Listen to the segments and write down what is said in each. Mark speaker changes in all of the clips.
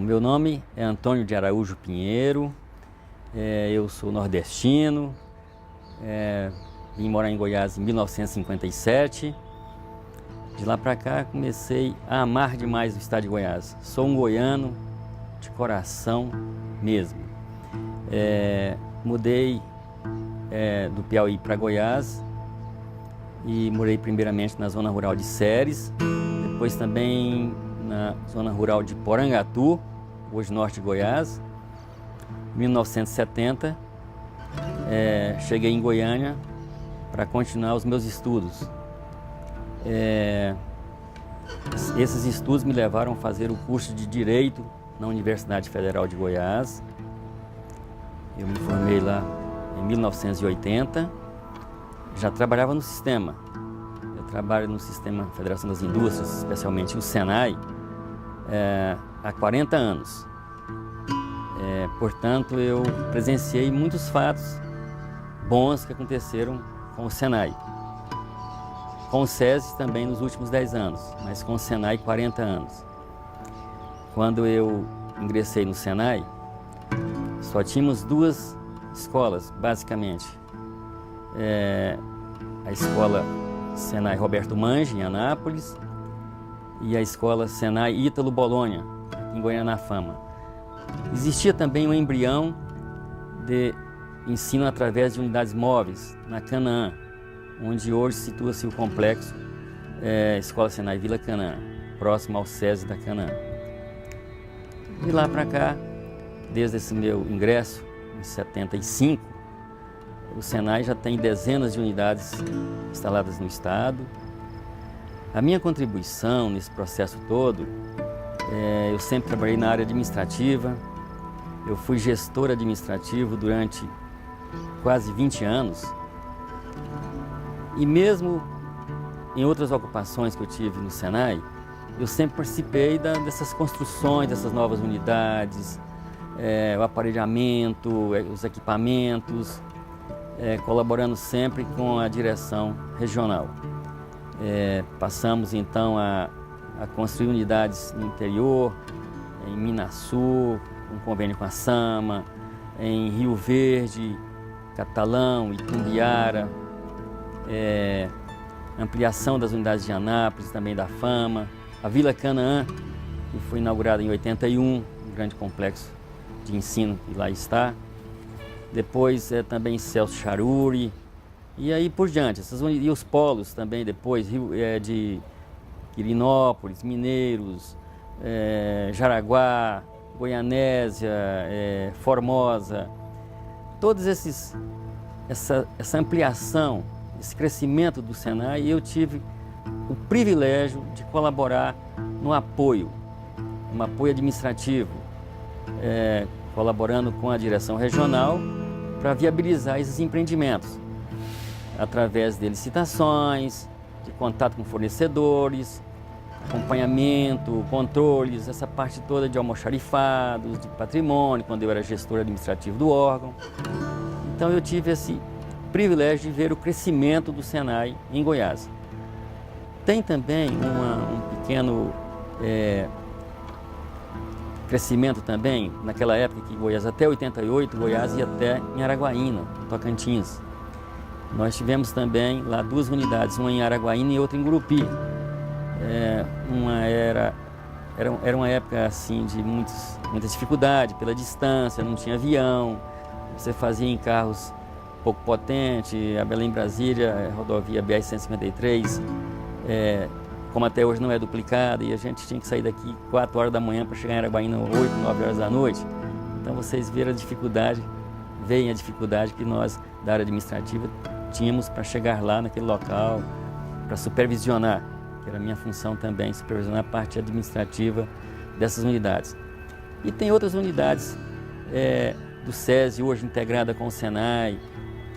Speaker 1: meu nome é Antônio de Araújo Pinheiro, eu sou nordestino, vim morar em Goiás em 1957. De lá para cá comecei a amar demais o estado de Goiás. Sou um goiano de coração mesmo. Mudei do Piauí para Goiás e morei primeiramente na zona rural de Ceres, depois também na zona rural de Porangatu, hoje norte de Goiás. Em 1970, cheguei em Goiânia para continuar os meus estudos. Esses estudos me levaram a fazer o curso de Direito na Universidade Federal de Goiás. Eu me formei lá em 1980. Já trabalhava no sistema. Eu trabalho no sistema Federação das Indústrias, especialmente o Senai, há 40 anos. Portanto, eu presenciei muitos fatos bons que aconteceram com o Senai. Com o SESI também nos últimos 10 anos, mas com o Senai 40 anos. Quando eu ingressei no Senai, só tínhamos duas escolas, basicamente. A escola Senai Roberto Mange, em Anápolis, e a escola Senai Ítalo Bolonha, em Goiânia-na-Fama. Existia também um embrião de ensino através de unidades móveis, na Canaã, onde hoje situa-se o complexo Escola Senai Vila Canaã, próximo ao SESI da Canaã. De lá para cá, desde esse meu ingresso, em 75, o Senai já tem dezenas de unidades instaladas no estado. A minha contribuição nesse processo todo, eu sempre trabalhei na área administrativa. Eu fui gestor administrativo durante quase 20 anos. E mesmo em outras ocupações que eu tive no Senai, eu sempre participei dessas construções, dessas novas unidades, o aparelhamento, os equipamentos, colaborando sempre com a direção regional. Passamos então a construir unidades no interior, em Minasul, um convênio com a Sama, em Rio Verde, Catalão, Itumbiara, ampliação das unidades de Anápolis, também da Fama, a Vila Canaã, que foi inaugurada em 81, um grande complexo de ensino que lá está. Depois também Celso Charuri, e aí por diante, e os polos também depois, de Quirinópolis, Mineiros, Jaraguá, Goianésia, Formosa, todos essa ampliação, esse crescimento do Senai, eu tive o privilégio de colaborar no apoio, um apoio administrativo, colaborando com a direção regional para viabilizar esses empreendimentos, através de licitações, de contato com fornecedores, acompanhamento, controles, essa parte toda de almoxarifados, de patrimônio, quando eu era gestor administrativo do órgão. Então eu tive esse privilégio de ver o crescimento do Senai em Goiás. Tem também um pequeno crescimento também, naquela época que Goiás, até 88, Goiás ia até em Araguaína, Tocantins. Nós tivemos também lá duas unidades, uma em Araguaína e outra em Gurupi. Era uma época assim de muita dificuldade pela distância, não tinha avião, você fazia em carros pouco potentes, a Belém-Brasília, rodovia BR-153, como até hoje não é duplicada, e a gente tinha que sair daqui 4 horas da manhã para chegar em Araguaína 8, 9 horas da noite. Então vocês veem a dificuldade que nós da área administrativa tínhamos para chegar lá naquele local, para supervisionar, que era a minha função também, supervisionar a parte administrativa dessas unidades. E tem outras unidades do SESI, hoje integrada com o Senai,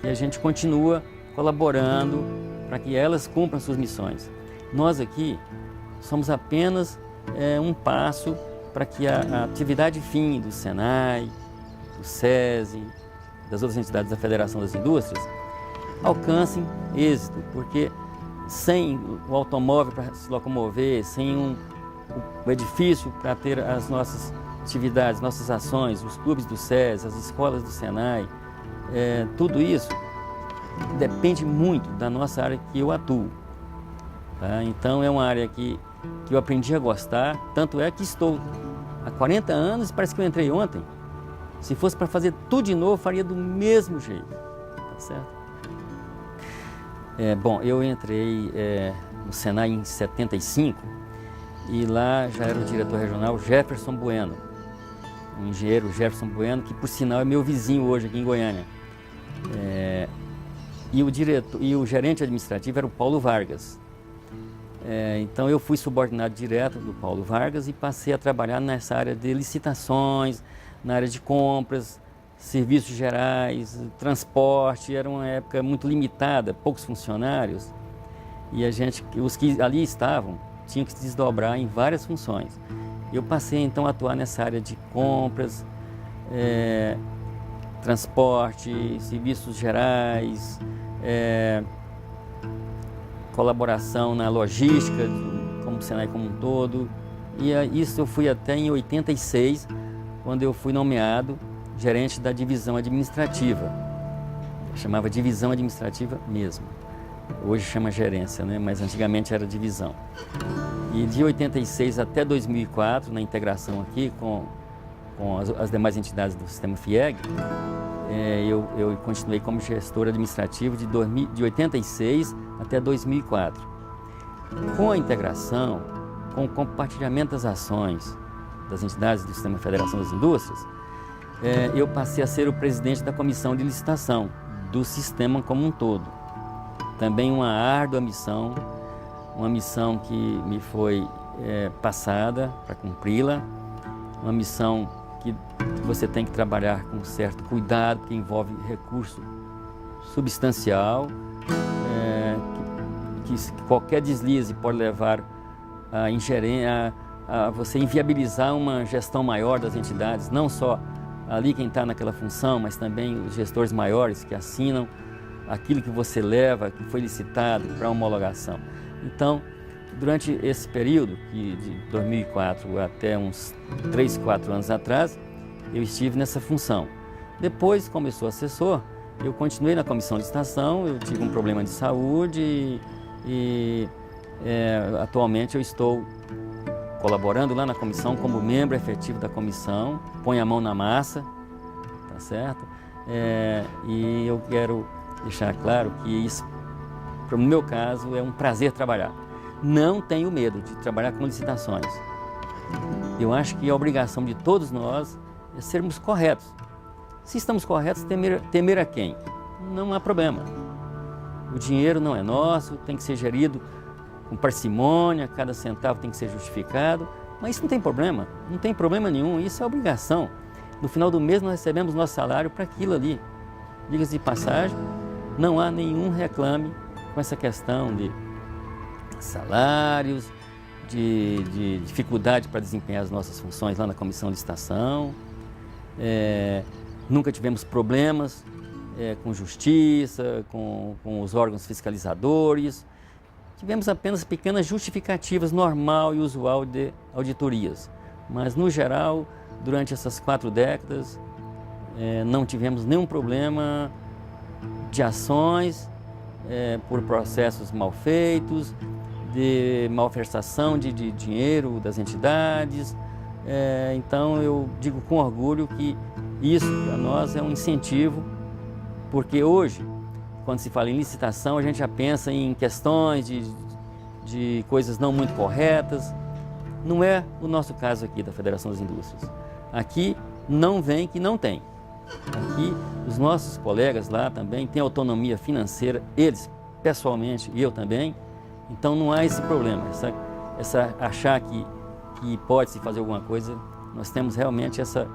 Speaker 1: que a gente continua colaborando para que elas cumpram suas missões. Nós aqui somos apenas um passo para que a atividade fim do Senai, do SESI, das outras entidades da Federação das Indústrias, alcancem êxito, porque sem o automóvel para se locomover, sem o edifício para ter os atividades, nossas ações, os clubes do SESI, as escolas do SENAI, tudo isso depende muito da nossa área que eu atuo. Tá? Então é uma área que eu aprendi a gostar, tanto é que estou há 40 anos e parece que eu entrei ontem. Se fosse para fazer tudo de novo, faria do mesmo jeito. Tá certo? Bom, eu entrei no SENAI em 75 e lá já era o diretor regional Jefferson Bueno, o engenheiro Jefferson Bueno, que por sinal é meu vizinho hoje aqui em Goiânia. E o gerente administrativo era o Paulo Vargas. Então eu fui subordinado direto do Paulo Vargas e passei a trabalhar nessa área de licitações, na área de compras, serviços gerais, transporte. Era uma época muito limitada, poucos funcionários, e os que ali estavam tinham que se desdobrar em várias funções. Eu passei então a atuar nessa área de compras, transporte, serviços gerais, colaboração na logística, como o SENAI como um todo. E isso eu fui até em 86, quando eu fui nomeado gerente da divisão administrativa. Chamava divisão administrativa mesmo. Hoje chama gerência, né? Mas antigamente era divisão. E de 86 até 2004, na integração aqui com as demais entidades do sistema FIEG, eu continuei como gestor administrativo de 86 até 2004. Com a integração, com o compartilhamento das ações das entidades do Sistema Federação das Indústrias, eu passei a ser o presidente da comissão de licitação do sistema como um todo. Também uma árdua missão, uma missão que me foi passada para cumpri-la, uma missão que você tem que trabalhar com certo cuidado, que envolve recurso substancial, que qualquer deslize pode levar a você inviabilizar uma gestão maior das entidades, não só ali quem está naquela função, mas também os gestores maiores que assinam aquilo que você leva, que foi licitado para homologação. Então, durante esse período, de 2004 até uns 3, 4 anos atrás, eu estive nessa função. Depois, como eu sou assessor, eu continuei na comissão de licitação, eu tive um problema de saúde e atualmente eu estou colaborando lá na comissão como membro efetivo da comissão, põe a mão na massa, tá certo? E eu quero deixar claro que isso, no meu caso, é um prazer trabalhar. Não tenho medo de trabalhar com licitações. Eu acho que a obrigação de todos nós é sermos corretos. Se estamos corretos, temer a quem? Não há problema. O dinheiro não é nosso, tem que ser gerido com parcimônia, cada centavo tem que ser justificado, mas isso não tem problema nenhum, isso é obrigação. No final do mês nós recebemos nosso salário para aquilo ali. Diga-se de passagem, não há nenhum reclame com essa questão de salários, de dificuldade para desempenhar as nossas funções lá na comissão de licitação. Nunca tivemos problemas com justiça, com os órgãos fiscalizadores. Tivemos apenas pequenas justificativas normal e usual de auditorias. Mas, no geral, durante essas 4 décadas, não tivemos nenhum problema de ações por processos mal feitos, de malversação de dinheiro das entidades. Então, eu digo com orgulho que isso, para nós, é um incentivo, porque hoje, quando se fala em licitação, a gente já pensa em questões de coisas não muito corretas. Não é o nosso caso aqui da Federação das Indústrias. Aqui não vem que não tem. Aqui os nossos colegas lá também têm autonomia financeira, eles pessoalmente e eu também. Então não há esse problema, achar que pode-se fazer alguma coisa. Nós temos realmente essa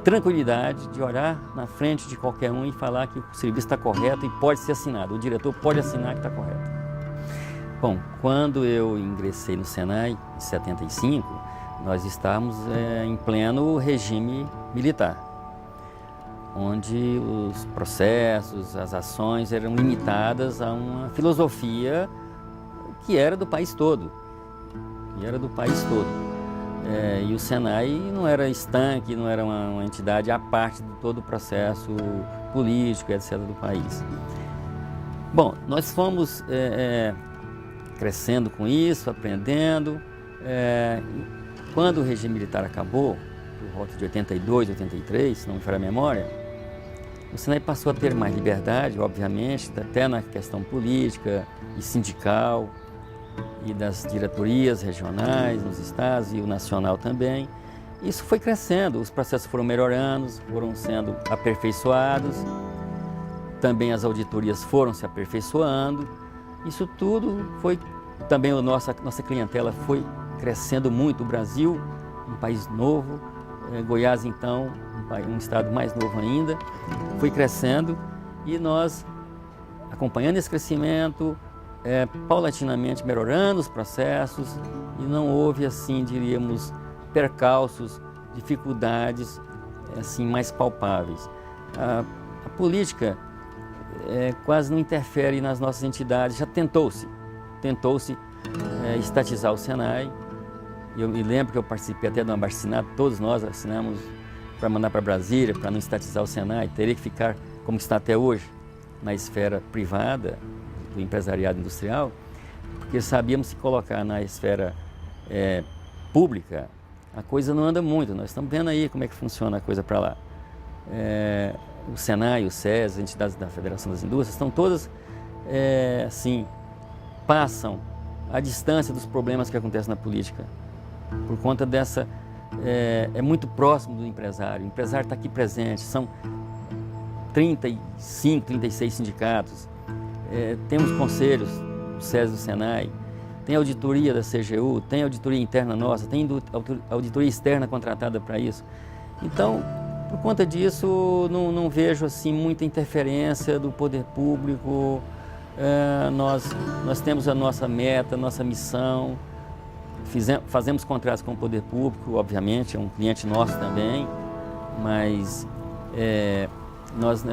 Speaker 1: tranquilidade de olhar na frente de qualquer um e falar que o serviço está correto e pode ser assinado. O diretor pode assinar que está correto. Bom, quando eu ingressei no SENAI, em 75, nós estávamos em pleno regime militar, onde os processos, as ações eram limitadas a uma filosofia que era do país todo. E o Senai não era estanque, não era uma entidade à parte de todo o processo político, etc. do país. Bom, nós fomos crescendo com isso, aprendendo. Quando o regime militar acabou, por volta de 82, 83, se não me falha a memória, o Senai passou a ter mais liberdade, obviamente, até na questão política e sindical, e das diretorias regionais nos estados e o nacional também. Isso foi crescendo, os processos foram melhorando, foram sendo aperfeiçoados, também as auditorias foram se aperfeiçoando. Isso tudo foi, também a nossa clientela foi crescendo muito. O Brasil, um país novo, Goiás então, um estado mais novo ainda, foi crescendo e nós, acompanhando esse crescimento, paulatinamente melhorando os processos, e não houve, assim, diríamos, percalços, dificuldades, assim, mais palpáveis. A política quase não interfere nas nossas entidades. Já tentou-se estatizar o Senai. Eu me lembro que eu participei até de um abaixo-assinado, todos nós assinamos para mandar para Brasília, para não estatizar o Senai. Teria que ficar como está até hoje, na esfera privada do empresariado industrial, porque sabíamos que colocar na esfera pública, a coisa não anda muito. Nós estamos vendo aí como é que funciona a coisa para lá. O Senai, o SES, as entidades da Federação das Indústrias, estão todas, assim, passam à distância dos problemas que acontecem na política, por conta dessa... é muito próximo do empresário. O empresário está aqui presente, são 35, 36 sindicatos, temos conselhos do SES e do Senai, tem auditoria da CGU, tem auditoria interna nossa, tem auditoria externa contratada para isso. Então, por conta disso, não vejo assim muita interferência do poder público. Nós temos a nossa meta, a nossa missão, fazemos contratos com o poder público, obviamente, é um cliente nosso também, mas nós,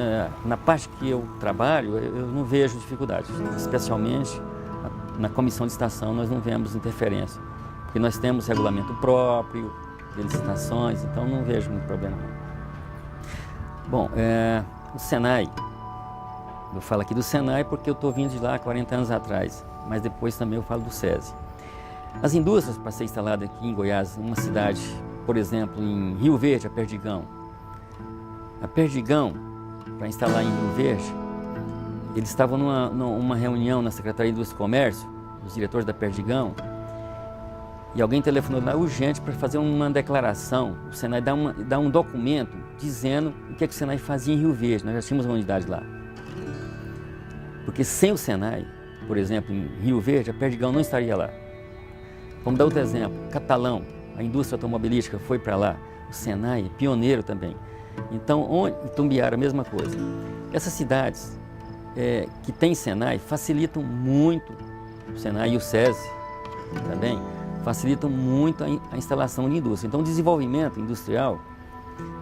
Speaker 1: na parte que eu trabalho, eu não vejo dificuldades, especialmente na comissão de estação nós não vemos interferência, porque nós temos regulamento próprio de licitações, então não vejo muito problema. Bom, o Senai, eu falo aqui do Senai porque eu estou vindo de lá há 40 anos atrás, mas depois também eu falo do SESI. As indústrias, para ser instalada aqui em Goiás, uma cidade, por exemplo, em Rio Verde, a Perdigão, para instalar em Rio Verde, eles estavam numa reunião na Secretaria de Indústria e Comércio, os diretores da Perdigão, e alguém telefonou lá urgente para fazer uma declaração. O Senai dá um documento dizendo o que o Senai fazia em Rio Verde. Nós já tínhamos uma unidade lá. Porque sem o Senai, por exemplo, em Rio Verde, a Perdigão não estaria lá. Vamos dar outro exemplo. Catalão, a indústria automobilística foi para lá. O Senai é pioneiro também. Então, Itumbiara, a mesma coisa. Essas cidades que têm Senai facilitam muito, o Senai e o SESI também, facilitam muito a instalação de indústria. Então, o desenvolvimento industrial,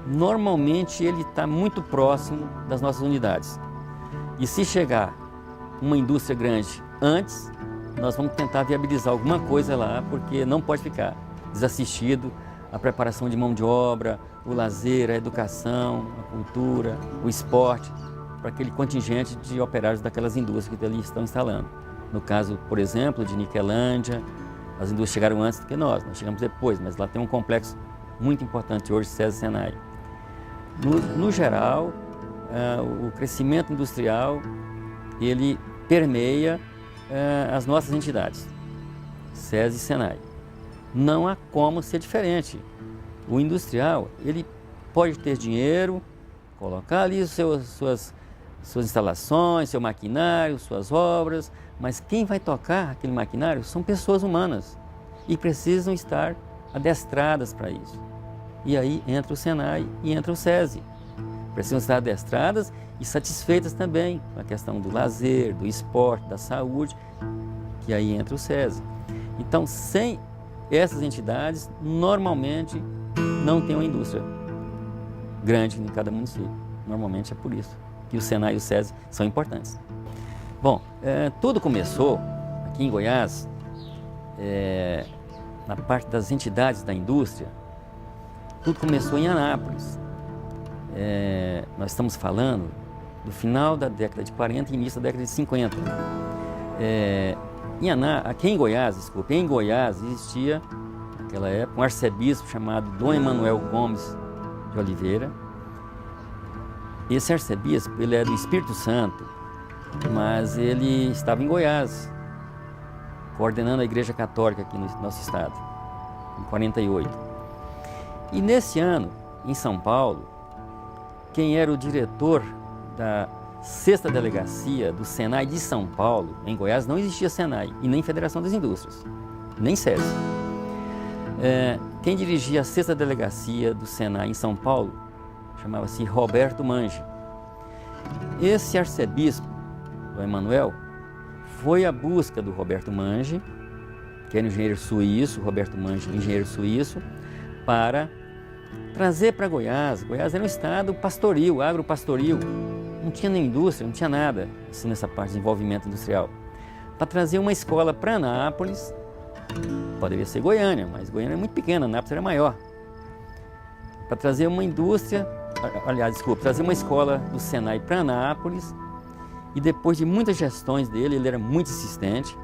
Speaker 1: normalmente, ele está muito próximo das nossas unidades. E se chegar uma indústria grande antes, nós vamos tentar viabilizar alguma coisa lá, porque não pode ficar desassistido a preparação de mão de obra, o lazer, a educação, a cultura, o esporte, para aquele contingente de operários daquelas indústrias que ali estão instalando. No caso, por exemplo, de Niquelândia, as indústrias chegaram antes do que nós chegamos depois, mas lá tem um complexo muito importante hoje, SESI e Senai. No geral, o crescimento industrial, ele permeia as nossas entidades, SESI e Senai. Não há como ser diferente. O industrial, ele pode ter dinheiro, colocar ali suas instalações, seu maquinário, suas obras, mas quem vai tocar aquele maquinário são pessoas humanas e precisam estar adestradas para isso. E aí entra o Senai e entra o SESI. Precisam estar adestradas e satisfeitas também com a questão do lazer, do esporte, da saúde, que aí entra o SESI. Então, sem essas entidades, normalmente não tem uma indústria grande em cada município. Normalmente é por isso que o Senai e o SESI são importantes. Bom, tudo começou aqui em Goiás na parte das entidades da indústria, tudo começou em Anápolis. Nós estamos falando do final da década de 40 e início da década de 50. Aqui em Goiás, em Goiás existia, naquela época, um arcebispo chamado Dom Emanuel Gomes de Oliveira. Esse arcebispo, ele é do Espírito Santo, mas ele estava em Goiás, coordenando a Igreja Católica aqui no nosso estado, em 48. E nesse ano, em São Paulo, quem era o diretor da 6ª Delegacia do Senai de São Paulo, em Goiás, não existia Senai, e nem Federação das Indústrias, nem SESI. Quem dirigia a 6ª Delegacia do Senai em São Paulo chamava-se Roberto Mangi. Esse arcebispo, Dom Emanuel, foi à busca do Roberto Mangi, que era engenheiro suíço, Roberto Mangi, engenheiro suíço, para trazer para Goiás. Goiás era um estado pastoril, agropastoril, não tinha nem indústria, não tinha nada assim, nessa parte de desenvolvimento industrial. Para trazer uma escola para Anápolis, poderia ser Goiânia, mas Goiânia é muito pequena, Anápolis era maior. Para trazer uma indústria, trazer uma escola do Senai para Anápolis, e depois de muitas gestões dele, ele era muito insistente,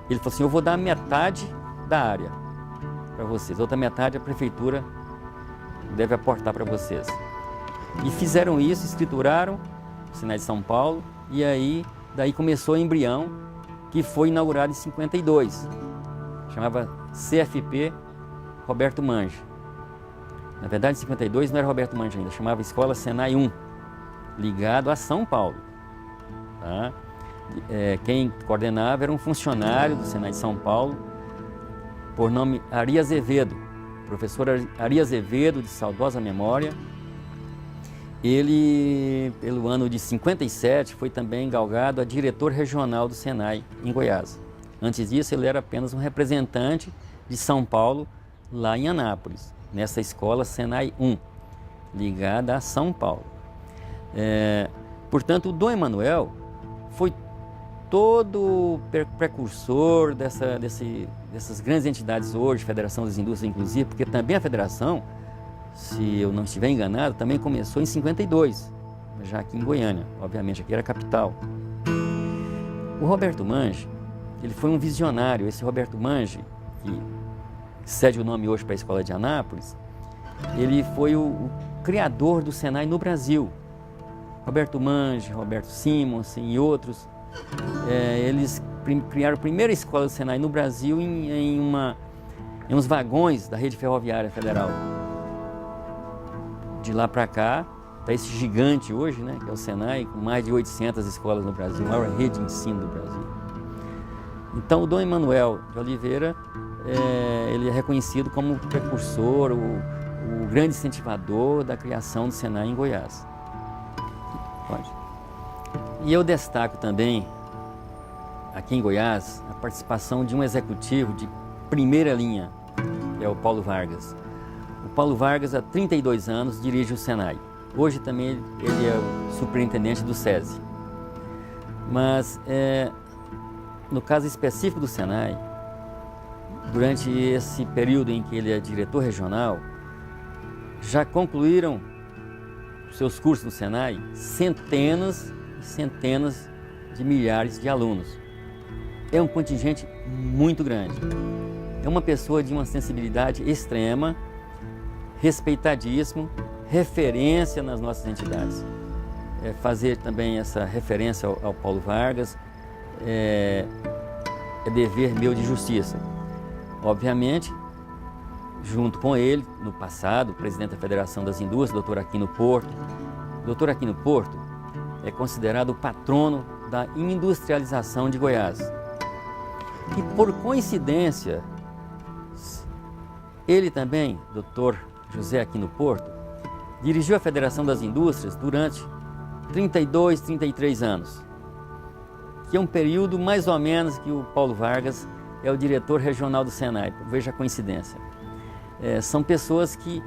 Speaker 1: ele falou assim: eu vou dar metade da área para vocês, outra metade a prefeitura deve aportar para vocês. E fizeram isso, escrituraram o Senai de São Paulo, e daí começou o embrião, que foi inaugurado em 52, chamava CFP Roberto Mangi. Na verdade, em 52 não era Roberto Mangi ainda, chamava Escola Senai 1, ligado a São Paulo. Tá? Quem coordenava era um funcionário do Senai de São Paulo, por nome Ari Azevedo, professor Ari Azevedo, de saudosa memória. Ele, pelo ano de 57, foi também galgado a diretor regional do Senai em Goiás. Antes disso, ele era apenas um representante de São Paulo, lá em Anápolis, nessa escola Senai 1, ligada a São Paulo. Portanto, o Dom Emanuel foi todo precursor dessas grandes entidades hoje, Federação das Indústrias inclusive, porque também a federação, se eu não estiver enganado, também começou em 52, já aqui em Goiânia, obviamente, aqui era a capital. O Roberto Mangi, ele foi um visionário. Esse Roberto Mangi, que cede o nome hoje para a Escola de Anápolis, ele foi o criador do Senai no Brasil. Roberto Mangi, Roberto Simonsen e outros, eles criaram a primeira escola do Senai no Brasil em uns vagões da rede ferroviária federal. De lá para cá, está esse gigante hoje, né, que é o Senai, com mais de 800 escolas no Brasil, a maior rede de ensino do Brasil. Então, o Dom Emanuel de Oliveira, ele é reconhecido como o precursor, o grande incentivador da criação do Senai em Goiás. Pode. E eu destaco também, aqui em Goiás, a participação de um executivo de primeira linha, que é o Paulo Vargas. O Paulo Vargas, há 32 anos, dirige o Senai. Hoje também ele é o superintendente do SESI. Mas, no caso específico do Senai, durante esse período em que ele é diretor regional, já concluíram seus cursos no Senai centenas e centenas de milhares de alunos. É um contingente muito grande. É uma pessoa de uma sensibilidade extrema, respeitadíssimo, referência nas nossas entidades. Fazer também essa referência ao Paulo Vargas é dever meu de justiça. Obviamente, junto com ele, no passado, o presidente da Federação das Indústrias, Dr. Aquino Porto. Dr. Aquino Porto é considerado o patrono da industrialização de Goiás. E por coincidência, ele também, Dr. José Aquino Porto, dirigiu a Federação das Indústrias durante 32, 33 anos, que é um período mais ou menos que o Paulo Vargas é o diretor regional do Senai. Veja a coincidência. São pessoas que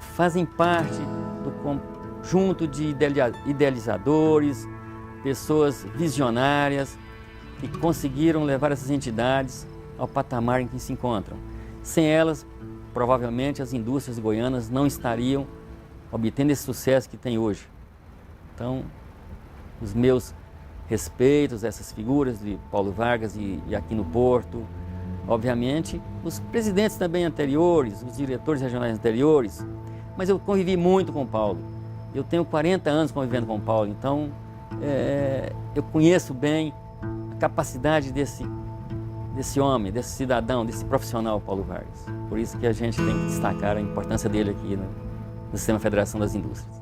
Speaker 1: fazem parte do conjunto de idealizadores, pessoas visionárias que conseguiram levar essas entidades ao patamar em que se encontram. Sem elas, provavelmente as indústrias goianas não estariam obtendo esse sucesso que tem hoje. Então, os meus respeitos a essas figuras de Paulo Vargas e Aquino Porto, obviamente, os presidentes também anteriores, os diretores regionais anteriores, mas eu convivi muito com o Paulo. Eu tenho 40 anos convivendo com o Paulo, então eu conheço bem a capacidade desse homem, desse cidadão, desse profissional Paulo Vargas. Por isso que a gente tem que destacar a importância dele aqui no Sistema Federação das Indústrias.